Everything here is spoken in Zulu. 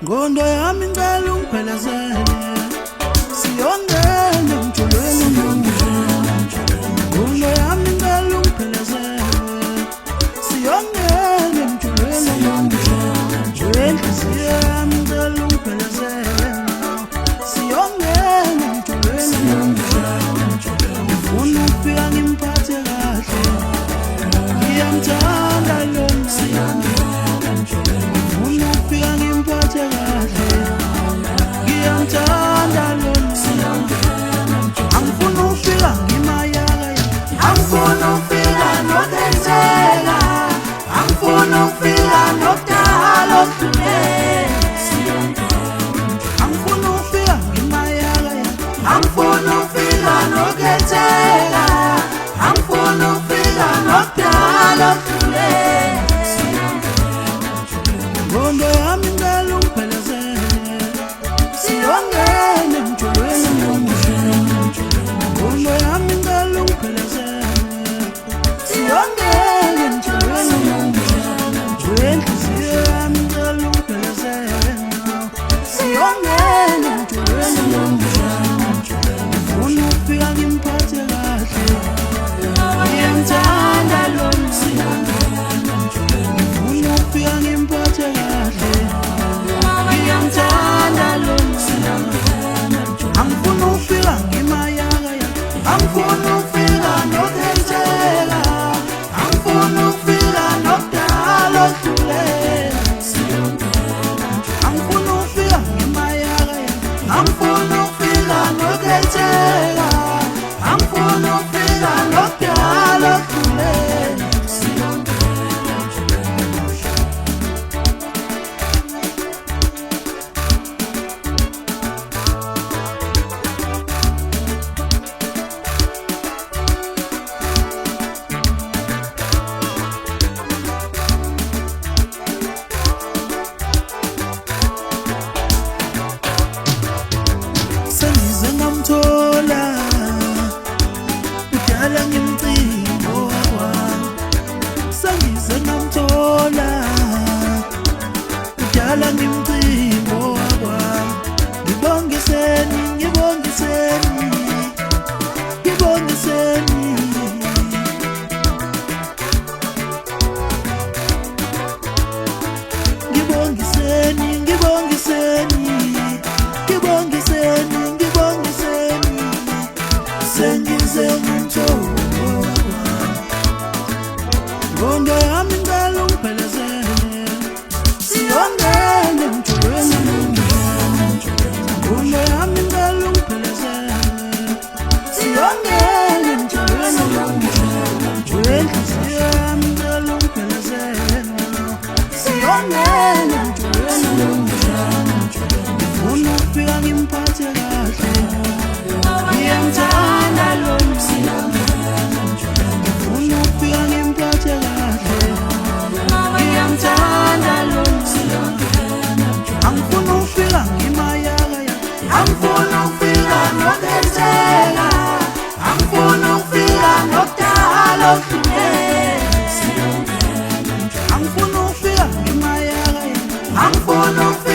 Ngondo yami ngicela ungiphelezele siyongena emjolweni omuhle. Ngondo yami ngicela ungiphelezele siyongena emjolweni omuhle. Inhliziyo yami ngicela ungiphelezele siyongena emjolweni omuhle. Ngifuna ukufika ngimphathe kahle, ngiyamthanda lona siyongena emjolweni. Ngifuna ukufika ngimphathe kahle, ngiyamthanda lona siyongena. Angifuni ukufika ngimayaka, angifuni ukufika nokwenzeka, angifuni ukufika nokudala okuhluleka. Angifuni ukufika ngimayaka, angifuni ukufika nokwenzeka, angifuni ukufika nokudala okuhluleka. Ngondo yami ngicela ungiphelezele siyongena emjolweni omuhle. Ngondo yami ngicela ungiphelezele siyongena emjolweni omuhle. Inhliziyo yami ngicela ungiphelezele siyongena emjolweni omuhle. Ngifuna ukufika ngimphathe kahle, ngiyamthanda lona siyongena emjolweni. Ngifuna ukufika ngimphathe kahle, ngiyamthanda lona siyongena. Angifuni ukufika ngimayaka, angifuni ukufika nokwenzeka, angifuni ukufika nokudala okuhluleka. Angifuni ukufika ngimayaka, angifuni ukufika nokwenzeka, angifuni ukufika nokudala okuhluleka. Sengize ngamthola kudala ngimcingo wakwami. Sengize ngamthola kudala ngimcingo wakwami. Ngibongiseni, ngibongiseni, ngibongiseni. Ngibongiseni, ngibongiseni, ngibongiseni, ngibongiseni. Sengize ngamthola wakwami. Ngondo yami ngicela ungiphelezele siyongena emjolweni omuhle. Ngondo yami ngicela ungiphelezele siyongena emjolweni omuhle. Inhliziyo yami ngicela ungiphelezele siyongena emjolweni omuhle. Ngifuna ukufika ngimphathe kahle, ngiyamthanda lona siyongena. Ngifuna ukufika ngimphathe kahle, ngiyamthanda lona siyongena. Angifuni ukufika ngimayaka, angifuni ukufika nokwenzeka, angifuni ukufika nokudala okuhluleka. Angifuni ukufika ngimayaka, angifuni ukufika